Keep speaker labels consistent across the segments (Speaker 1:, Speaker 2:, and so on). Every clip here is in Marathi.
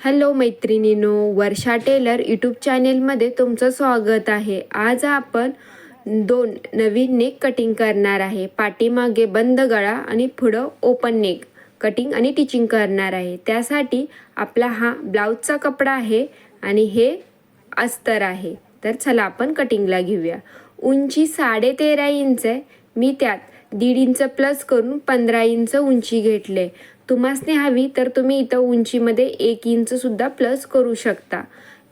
Speaker 1: हॅलो मैत्रिणींनो, वर्षा टेलर यूट्यूब चॅनेलमध्ये तुमचं स्वागत आहे. आज आपण 2 नवीन नेक कटिंग करणार आहे. पाठीमागे बंद गळा आणि पुढं ओपन नेक कटिंग आणि टिचिंग करणार आहे. त्यासाठी आपला हा ब्लाऊजचा कपडा आहे आणि हे अस्तर आहे. तर चला आपण कटिंगला घेऊया. उंची 13.5 इंच आहे. मी त्यात 1.5 इंच प्लस करून 15 इंच उंची घेतले. तुम्हासने हवी तर तुम्ही इथं उंचीमध्ये 1 इंच सुद्धा प्लस करू शकता.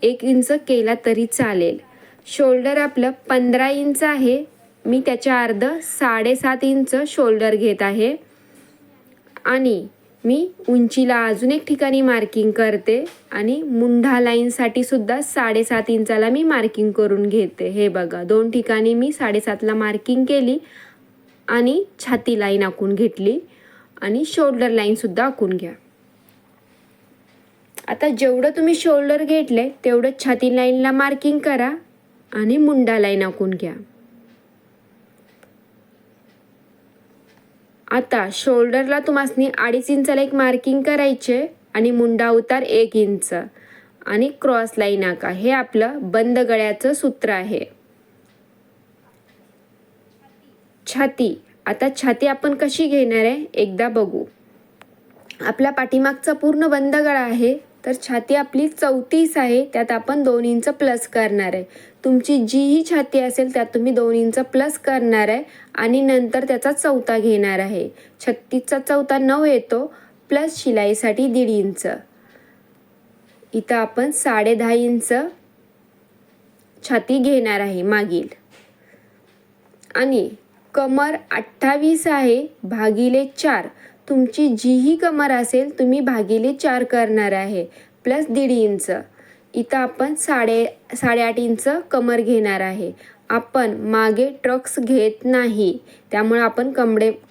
Speaker 1: 1 इंच केला तरी चालेल. शोल्डर आपलं 15 इंच आहे. मी त्याच्या अर्ध 7.5 इंच शोल्डर घेत आहे आणि मी उंचीला अजून एक ठिकाणी मार्किंग करते आणि मुंढा लाईनसाठी सुद्धा 7.5 इंचाला मी मार्किंग करून घेते. हे बघा, 2 ठिकाणी मी 7.5ला मार्किंग केली आणि छाती लाईन आखून घेतली आणि शोल्डर लाईन सुद्धा आखून घ्या. आता जेवढं तुम्ही शोल्डर घेतले तेवढं छाती लाईनला मार्किंग करा आणि मुंडा लाईन आखून घ्या. आता शोल्डरला तुम्हासनी 2.5 इंचाला एक मार्किंग करायचे आणि मुंडा उतार 1 इंच आणि क्रॉस लाईन आखा. हे आपलं बंद गळ्याचं सूत्र आहे. छाती, आता छाती आपण कशी घेणार आहे एकदा बघू. आपला पाठीमागचा पूर्ण बंद गळा आहे, तर छाती आपली 34 आहे. त्यात आपण 2 इंच प्लस करणार आहे. तुमची जीही छाती असेल त्यात तुम्ही 2 इंच प्लस करणार आहे आणि नंतर त्याचा चौथा घेणार आहे. 36चा चौथा 9 येतो प्लस शिलाईसाठी 1.5 इंच. इथं आपण 10.5 इंच छाती घेणार आहे मागील. आणि कमर 28 आहे भागिले 4. तुमची जीही कमर असेल तुम्ही भागिले 4 करणार आहे प्लस 1.5 इंच. इथं आपण 8.5 इंच कमर घेणार आहे. आपण मागे ट्रक्स घेत नाही, त्यामुळे आपण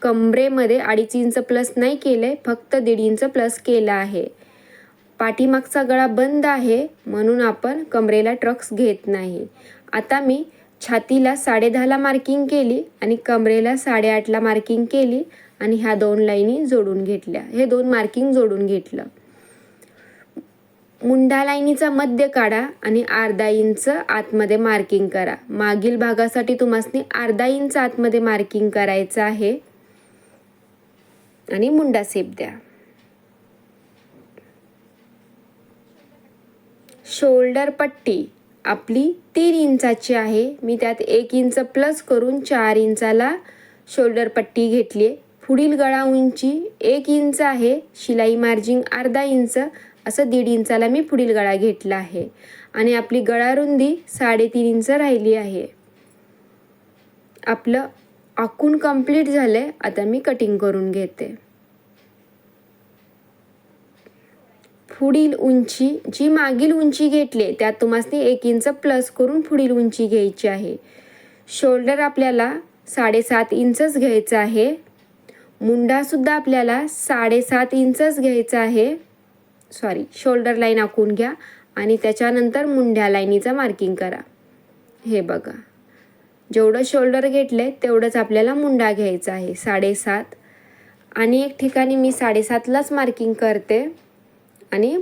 Speaker 1: कमरेमध्ये 2.5 इंच प्लस नाही केले, फक्त 1.5 इंच प्लस केला आहे. पाठीमागचा गळा बंद आहे म्हणून आपण कमरेला ट्रक्स घेत नाही. आता मी छातीला 10.5ला मार्किंग केली आणि कमरेला 8.5ला मार्किंग केली आणि ह्या 2 लाईनी जोडून घेतल्या. हे 2 मार्किंग जोडून घेतलं. मुंढा लाईनीचा मध्य काढा आणि 1/2 इंच आतमध्ये मार्किंग करा. मागील भागासाठी तुम्हासनी 1/2 इंच आतमध्ये मार्किंग करायचं आहे आणि मुंडा शेप द्या. शोल्डर पट्टी आपली 3 इंचाची आहे. मी त्यात 1 इंच प्लस करून 4 इंचाला शोल्डर पट्टी घेतली. पुढील गळा उंची 1 इंच आहे. शिलाई मार्जिन 1/2 इंच, असं 1.5 इंचाला मी पुढील गळा घेतला आहे आणि आपली गळा रुंदी 3.5 इंच राहिली आहे. आपलं आखून कंप्लीट झालंय. आता मी कटिंग करून घेते. पुढील उंची जी मागील उंची घेतली त्यात तुम्हाला 1 इंच प्लस करून पुढील उंची घ्यायची आहे. शोल्डर आपल्याला 7.5 इंचच घ्यायचं आहे. मुंडा सुद्धा आपल्याला 7.5 इंचच घ्यायचा आहे. शोल्डर लाईन आखून घ्या आणि त्याच्यानंतर मुंड्या लाईनीचा मार्किंग करा. हे बघा, जेवढं शोल्डर घेतले तेवढंच आपल्याला मुंडा घ्यायचा आहे 7.5. आणि एक ठिकाणी मी 7.5लाच मार्किंग करते आणि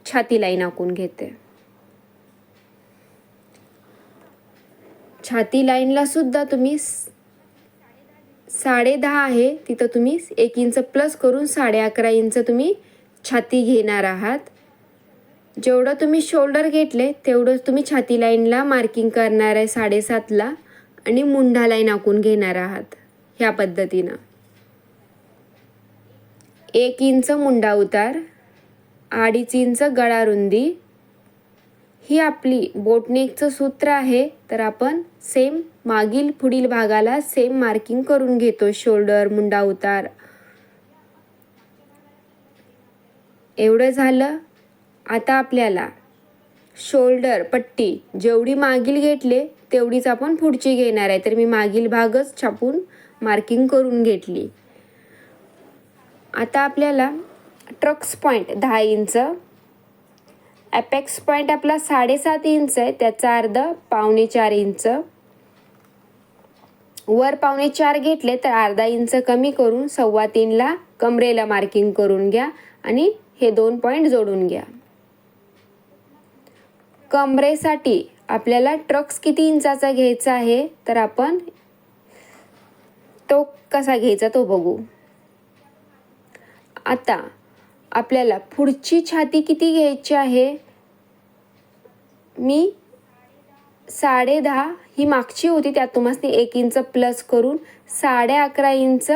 Speaker 1: छाती लाईन आखून घेते. छाती लाईनला सुद्धा तुम्ही 10.5 आहे, तिथं तुम्ही 1 इंच प्लस करून 11.5 इंच तुम्ही छाती घेणार आहात. जेवढं तुम्ही शोल्डर घेतले तेवढं तुम्ही छाती लाईनला मार्किंग करणार आहे 7.5ला आणि मुंढा लाईन आखून घेणार आहात. ह्या पद्धतीनं 1 इंच मुंडा उतार, 2.5 इंच गळा रुंदी. ही आपली बोटनेकचं सूत्र आहे. तर आपण सेम मागील पुढील भागाला सेम मार्किंग करून घेतो. शोल्डर, मुंडा उतार एवढं झालं. आता आपल्याला शोल्डर पट्टी जेवढी मागील घेतले तेवढीच आपण पुढची घेणार आहे. तर मी मागील भागच छापून मार्किंग करून घेतली. आता आपल्याला trucks point 10 inch, apex point आपला 7.5 इंच आहे, त्याचा अर्ध 4.25 इंच. वर 4.25 घेतले तर 1/2 इंच कमी करून 3.25ला कमरेला मार्किंग करून घ्या आणि हे 2 पॉईंट जोडून घ्या. कमरेसाठी आपल्याला ट्रक्स किती इंचाचा घ्यायचा आहे, तर आपण तो कसा घ्यायचा तो बघू. आता आपल्याला पुढची छाती किती घ्यायची आहे, मी 10.5 ही मागची होती, त्यात तुम्हाला 1 इंच प्लस करून 11.5 इंच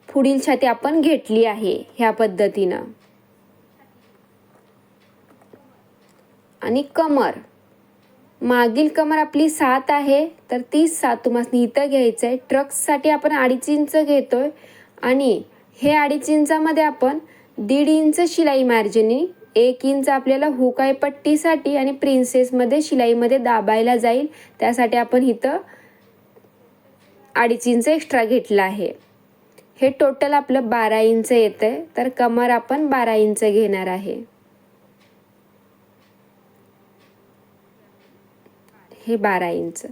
Speaker 1: पुढील छाती आपण घेतली आहे ह्या पद्धतीनं. आणि कमर, मागील कमर आपली 7 आहे, तर ती 7 तुम्हाला इथं घ्यायचं आहे. ट्रक्ससाठी आपण 2.5 इंच घेतोय आणि हे 2.5 इंचामध्ये आपण 1.5 इंच शिलाई मार्जिनी, 1 इंच आपल्याला हुकाई पट्टीसाठी आणि प्रिन्सेसमध्ये शिलाईमध्ये दाबायला जाईल, त्यासाठी आपण इथं 2.5 इंच एक्स्ट्रा घेतला आहे. हे टोटल आपलं 12 इंच येतं आहे. तर कमर आपण 12 इंच घेणार आहे. हे 12 इंच,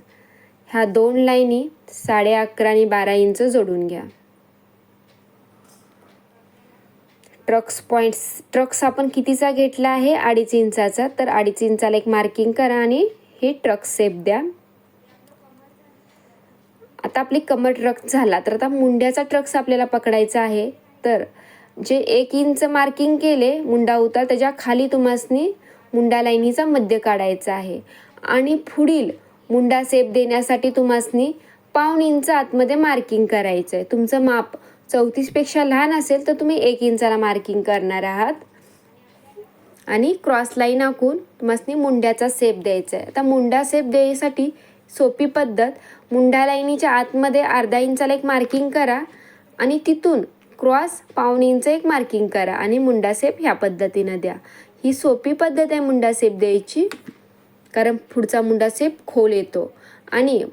Speaker 1: ह्या 2 लाईनी 11.5 आणि 12 इंच जोडून घ्या. ट्रक्स आपण कितीचा घेतला आहे, 2.5 इंचाचा, तर 2.5 इंचाला एक मार्किंग करा आणि हे ट्रक्स शेप द्या. आता आपली कमर ट्रक्स झाला, तर आता मुंड्याचा ट्रक्स आपल्याला पकडायचा आहे. तर जे 1 इंच मार्किंग केले मुंडा उतार, त्याच्या खाली तुम्हासनी मुंडा लाईनीचा मध्य काढायचा आहे आणि पुढील मुंडा शेप देण्यासाठी तुम्हासनी 1/2 इंच आतमध्ये मार्किंग करायचं आहे. तुमचं माप 34 पेक्षा लहान असेल तर तुम्ही 1 इंचाला मार्किंग करणार आहात आणि क्रॉस लाईन आखून तुम्हासनी मुंड्याचा शेप द्यायचा आहे. आता मुंडा शेप द्यायसाठी सोपी पद्धत, मुंडा लाईनीच्या आतमध्ये 1/2 इंचाला एक मार्किंग करा आणि तिथून क्रॉस 1/2 इंच एक मार्किंग करा आणि मुंडा शेप ह्या पद्धतीनं द्या. ही सोपी पद्धत आहे मुंडा शेप द्यायची, कारण पुढचा मुंडा शेप खोल येतो. आणि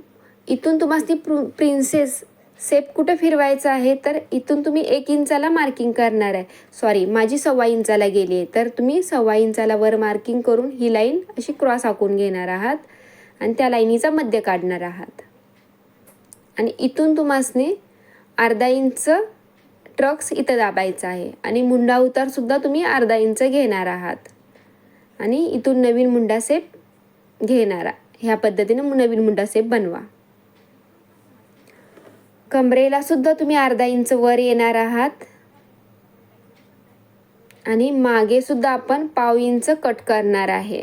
Speaker 1: इथून तुम्हाला प्रिन्सेस शेप कुठे फिरवायचा आहे, तर इथून तुम्ही 1 इंचाला मार्किंग करणार आहे. सॉरी, माझी 1.25 इंचाला गेली आहे, तर तुम्ही 1.25 इंचाला वर मार्किंग करून ही लाईन अशी क्रॉस आखून घेणार आहात आणि त्या लाईनीचा मध्य काढणार आहात. आणि इथून तुम्हासनी 1/2 इंच ट्रक्स इथं दाबायचा आहे आणि मुंडा उतार सुद्धा तुम्ही 1/2 इंच घेणार आहात आणि इथून नवीन मुंडा शेप घेणारा. ह्या पद्धतीनं नवीन मुंडा शेप बनवा. कमरेला सुद्धा तुम्ही 1/2 इंच वर येणार आहात आणि मागे सुद्धा आपण 1/2 इंच कट करणार आहे.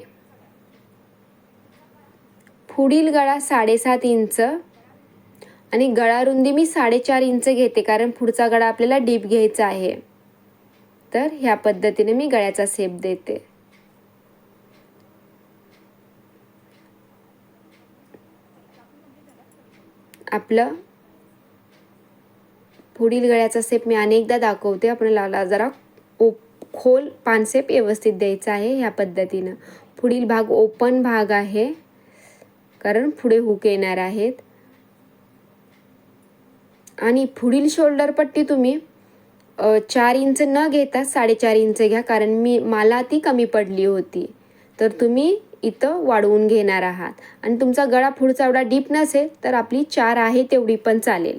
Speaker 1: पुढील गळा 7.5 इंच आणि गळा रुंदी मी 4.5 इंच घेते, कारण पुढचा गळा आपल्याला डीप घ्यायचा आहे. तर ह्या पद्धतीने मी गळ्याचा शेप देते. आपलं पुढील गळ्याचा शेप मी अनेकदा दाखवते. आपल्याला जरा खोल पान शेप व्यवस्थित द्यायचा आहे. ह्या पद्धतीनं पुढील भाग ओपन भाग आहे, कारण पुढे हुक येणार आहेत. आणि पुढील शोल्डर पट्टी तुम्ही 4 इंच न घेता 4.5 इंच घ्या, कारण मला ती कमी पडली होती. तर तुम्ही इथं वाढवून घेणार आहात आणि तुमचा गळा पुढचा एवढा डीप नसेल तर आपली 4 आहे तेवढी पण चालेल.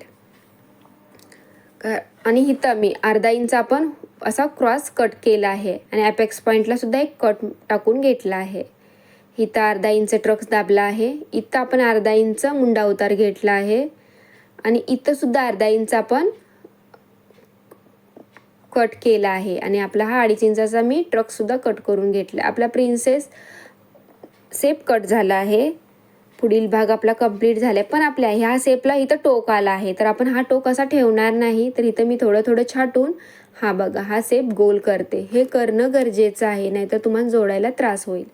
Speaker 1: आणि इथं मी 1/2 इंच आपण असा क्रॉस कट केला आहे आणि ॲपेक्स पॉईंटला सुद्धा एक कट टाकून घेतला आहे. इथं 1/2 इंच ट्रक्स दाबला आहे. इथं आपण 1/2 इंच मुंडा उतार घेतला आहे आणि इथं सुद्धा 1/2 इंच आपण कट केला आहे आणि आपला हा 2.5 इंचाचा मी ट्रक सुद्धा कट करून घेतला. आपला प्रिन्सेस शेप कट झाला आहे. पुढील भाग आपला कंप्लीट झाला आहे, पण आपल्या ह्या शेपला इथं टोक आला आहे, तर आपण हा टोक असा ठेवणार नाही. तर इथं मी थोडं थोडं छाटून हा बघा हा शेप गोल करते. हे करणं गरजेचं आहे, नाहीतर तुम्हाला जोडायला त्रास होईल.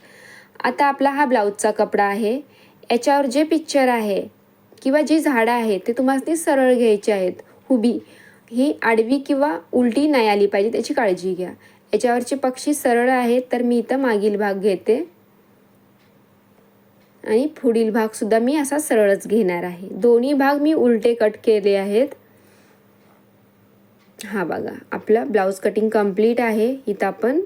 Speaker 1: आता आपला हा ब्लाऊजचा कपडा आहे. याच्यावर जे पिक्चर आहे किंवा जी झाडं आहेत ते तुम्हाला सरळ घ्यायची आहेत. उभी, ही आडवी किंवा उलटी नाही आली पाहिजे, त्याची काळजी घ्या. याच्यावरचे पक्षी सरळ आहेत, तर मी इथं मागील भाग घेते आणि पुढील भाग सुद्धा मी असा सरळच घेणार आहे. दोन्ही भाग मी उलटे कट केले आहेत. हा बघा आपला ब्लाऊज कटिंग कंप्लीट आहे. इथं आपण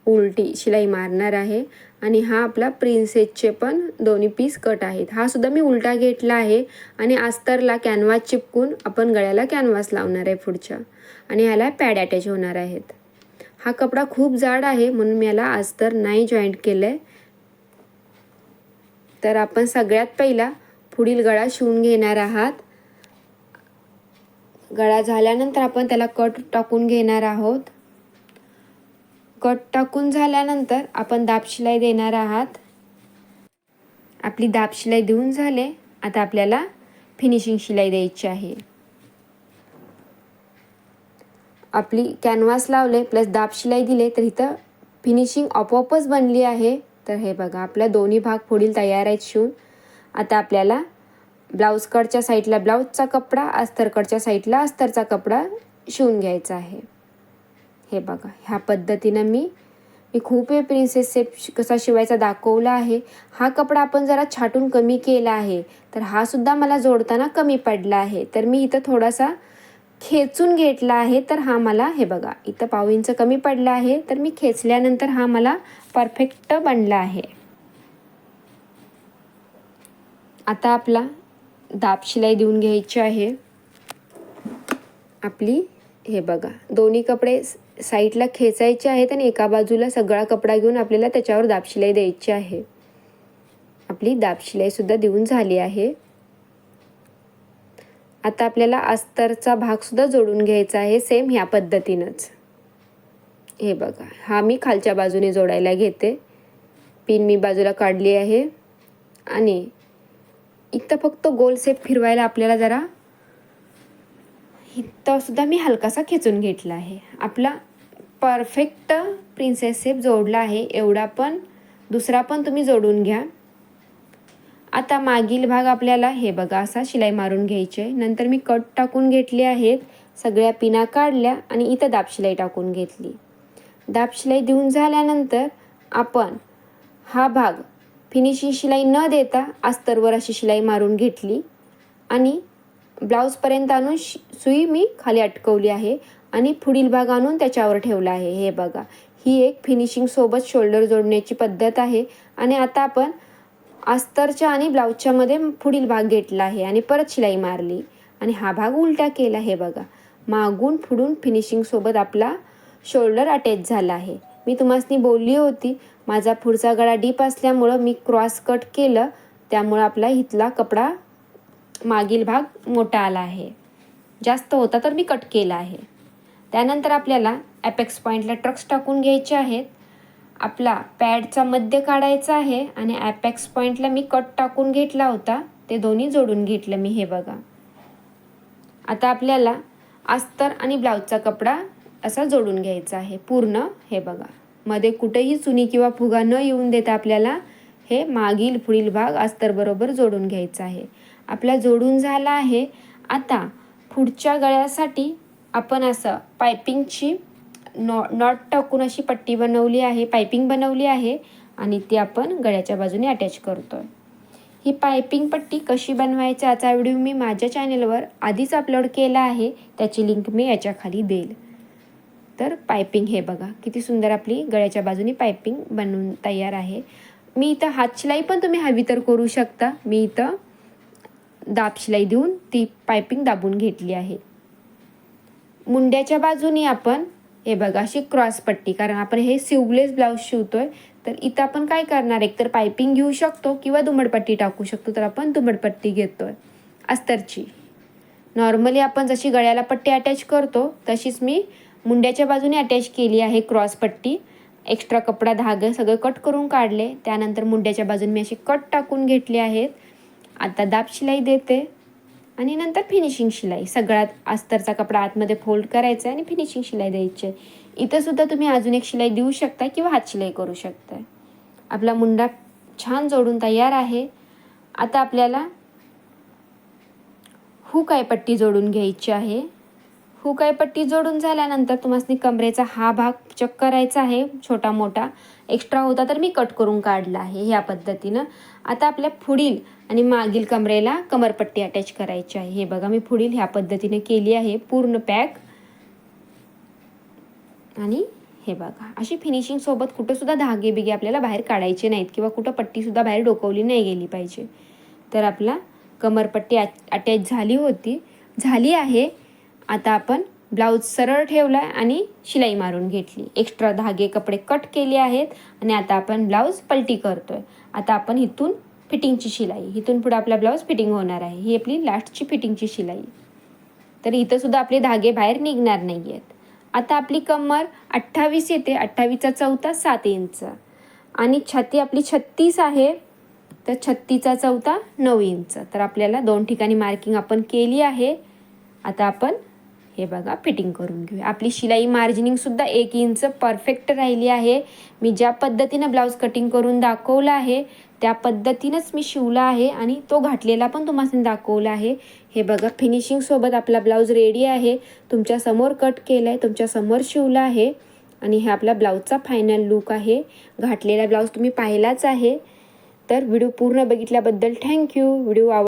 Speaker 1: उलटी शिलाई मारणार आहे आणि हा आपला प्रिन्सेसचे पण दोन्ही पीस कट आहेत. हा सुद्धा मी उलटा घेतला आहे आणि अस्तरला कॅनव्हास चिपकून आपण गळ्याला कॅनव्हास लावणार आहे पुढच्या आणि ह्याला पॅड अटॅच होणार आहेत. हा कपडा खूप जाड आहे म्हणून मी याला अस्तर नाही जॉईंट केलं आहे. तर आपण सगळ्यात पहिला पुढील गळा शिवून घेणार आहात. गळा झाल्यानंतर आपण त्याला कट टाकून घेणार आहोत. कट टाकून झाल्यानंतर आपण दाब शिलाई देणार आहात. आपली दाब शिलाई देऊन झाले. आता आपल्याला फिनिशिंग शिलाई द्यायची आहे. आपली कॅनव्हास लावले प्लस दाब शिलाई दिले तर इथं फिनिशिंग आपोआपच बनली आहे. तर हे बघा आपल्या दोन्ही भाग पुढील तयार आहेत शिवून. आता आपल्याला ब्लाऊज कटच्या साईडला ब्लाऊजचा कपडा, अस्तर कटच्या साईडला अस्तरचा कपडा शिवून घ्यायचा आहे. हे बघा ह्या पद्धतीनं मी खूप वेळ प्रिन्सेस शेप कसा शिवायचा दाखवला आहे. हा कपडा आपण जरा छाटून कमी केला आहे तर हा सुद्धा मला जोडताना कमी पडला आहे. तर मी इथं थोडासा खेचून घेतला आहे. तर हा मला हे बघा इथं पाव इंच कमी पडला आहे. तर मी खेचल्यानंतर हा मला परफेक्ट बनला आहे. आता आपला दाब शिलाई देऊन घ्यायची आहे. आपली हे बघा दोन्ही कपडे साईडला खेचायचे आहेत आणि एका बाजूला सगळा कपडा घेऊन आपल्याला त्याच्यावर दाब शिलाई द्यायची आहे. आपली दाब शिलाई सुद्धा देऊन झाली आहे. आता आपल्याला अस्तरचा भाग सुद्धा जोडून घ्यायचा आहे सेम ह्या पद्धतीनंच. हे बघा हा मी खालच्या बाजूने जोडायला घेते. पिन मी बाजूला काढली आहे आणि इथं फक्त गोल शेप फिरवायला आपल्याला जरा इथं सुद्धा मी हलकासा खेचून घेतला आहे. आपला परफेक्ट प्रिन्सेस शेप जोडला आहे. एवढा पण दुसरा पण तुम्ही जोडून घ्या. आता मागील भाग आपल्याला हे बघा असा शिलाई मारून घ्यायची आहे. नंतर मी कट टाकून घेतले आहेत. सगळ्या पिना काढल्या आणि इथं दाब शिलाई टाकून घेतली. दाब शिलाई देऊन झाल्यानंतर आपण हा भाग फिनिशिंग शिलाई न देता अस्तरवर अशी शिलाई मारून घेतली आणि ब्लाऊजपर्यंत आणून सुई मी खाली अटकवली आहे आणि पुढील भाग आणून त्याच्यावर ठेवला आहे. हे बघा ही एक फिनिशिंग सोबत शोल्डर जोडण्याची पद्धत आहे. आणि आता आपण अस्तरच्या आणि ब्लाऊजच्या मध्ये पुढील भाग घेतला आहे आणि परत शिलाई मारली आणि हा भाग उलटा केला. हे बघा मागून पुढून फिनिशिंग सोबत आपला शोल्डर अटॅच झाला आहे. मी तुम्हाला बोलली होती माझा पुढचा गळा डीप असल्यामुळं मी क्रॉस कट केलं, त्यामुळं आपला इथला कपडा मागील भाग मोठा आला आहे. जास्त होता तर मी कट केला आहे. त्यानंतर आपल्याला ॲपेक्स पॉईंटला ट्रक्स टाकून घ्यायचे आहेत. आपला पॅडचा मध्य काढायचा आहे आणि ॲपेक्स पॉईंटला मी कट टाकून घेतला होता ते दोन्ही जोडून घेतलं मी. हे बघा आता आपल्याला अस्तर आणि ब्लाऊजचा कपडा असा जोडून घ्यायचा आहे पूर्ण. हे बघा मध्ये कुठेही चुनी किंवा फुगा न येऊन देता आपल्याला हे मागील पुढील भाग अस्तर बरोबर जोडून घ्यायचा आहे. आपला जोडून झाला आहे. आता पुढच्या गळ्यासाठी आपण असं पायपिंगची नॉट टाकून अशी पट्टी बनवली आहे, पायपिंग बनवली आहे आणि ती आपण गळ्याच्या बाजूने अटॅच करतोय. ही पायपिंग पट्टी कशी बनवायची याचा व्हिडिओ मी माझ्या चॅनलवर आधीच अपलोड केला आहे. त्याची लिंक मी याच्या खाली देईल. तर पायपिंग हे बघा किती सुंदर आपली गळ्याच्या बाजूने पायपिंग बनवून तयार आहे. मी इथं हात शिलाई पण तुम्ही हवी तर करू शकता. मी इथं दाब शिलाई देऊन ती पायपिंग दाबून घेतली आहे. मुंड्याच्या बाजूने आपण हे बघा अशी क्रॉस पट्टी, कारण आपण हे स्लीवलेस ब्लाऊज शिवतोय तर इथं आपण काय करणार एकतर पायपिंग घेऊ शकतो किंवा दुमडपट्टी टाकू शकतो. तर आपण दुमडपट्टी घेतोय अस्तरची. नॉर्मली आपण जशी गळ्याला पट्टी अटॅच करतो तशीच मी मुंड्याच्या बाजूने अटॅच केली आहे क्रॉस पट्टी. एक्स्ट्रा कपडा धागे सगळे कट करून काढले. त्यानंतर मुंड्याच्या बाजूने मी असे कट टाकून घेतले आहेत. आता दाब शिलाई देते आणि नंतर फिनिशिंग शिलाई. सगळ्यात अस्तरचा कपडा आतमध्ये फोल्ड करायचा आहे आणि फिनिशिंग शिलाई द्यायची आहे. इथं सुद्धा तुम्ही अजून एक शिलाई देऊ शकता किंवा हात शिलाई करू शकता. आपला मुंडा छान जोडून तयार आहे. आता आपल्याला हुक पट्टी जोडून घ्यायची आहे. हुक पट्टी जोडून झाल्यानंतर तुम्हाला कमरेचा हा भाग चेक करायचा आहे. छोटा मोठा एक्स्ट्रा होता तर मी कट करून काढला आहे ह्या पद्धतीनं. आता आपल्या पुढील आणि मागील कमरेला कमरपट्टी अटॅच करायची आहे. हे बघा मी पुढील ह्या पद्धतीने केली आहे पूर्ण पॅक. आणि हे बघा अशी फिनिशिंग सोबत कुठं सुद्धा धागे बिगे आपल्याला बाहेर काढायचे नाहीत किंवा कुठं पट्टी सुद्धा बाहेर डोकवली नाही गेली पाहिजे. तर आपला कमरपट्टी अटॅच झाली आहे. आता आपण ब्लाऊज सरळ ठेवला आणि शिलाई मारून घेतली. एक्स्ट्रा धागे कपडे कट केले आहेत आणि आता आपण ब्लाऊज पलटी करतोय. आता आपण इथून फिटिंगची शिलाई. इथून पुढे आपला ब्लाऊज फिटिंग होणार आहे. ही आपली लास्टची फिटिंगची शिलाई. तर इथं सुद्धा आपले धागे बाहेर निघणार नाही आहेत. आता आपली कमर 28 येते. 28चा चौथा 7 इंच आणि छाती आपली 36 आहे. तर 36चा चौथा 9 इंच. तर आपल्याला 2 ठिकाणी मार्किंग आपण केली आहे. आता आपण हे बघा फिटिंग करून घेऊया. आपली शिलाई मार्जिनिंगसुद्धा 1 इंच परफेक्ट राहिली आहे. मी ज्या पद्धतीनं ब्लाऊज कटिंग करून दाखवला आहे त्या पद्धतीनंच मी शिवला आहे आणि तो घातलेला पण तुम्हाला दाखवला आहे. हे बघा फिनिशिंगसोबत आपला ब्लाऊज रेडी आहे. तुमच्यासमोर कट केला आहे, तुमच्यासमोर शिवला आहे आणि हे आपला ब्लाऊजचा फायनल लूक आहे. घातलेला ब्लाऊज तुम्ही पाहिलाच आहे. तर व्हिडिओ पूर्ण बघितल्याबद्दल थँक्यू. व्हिडिओ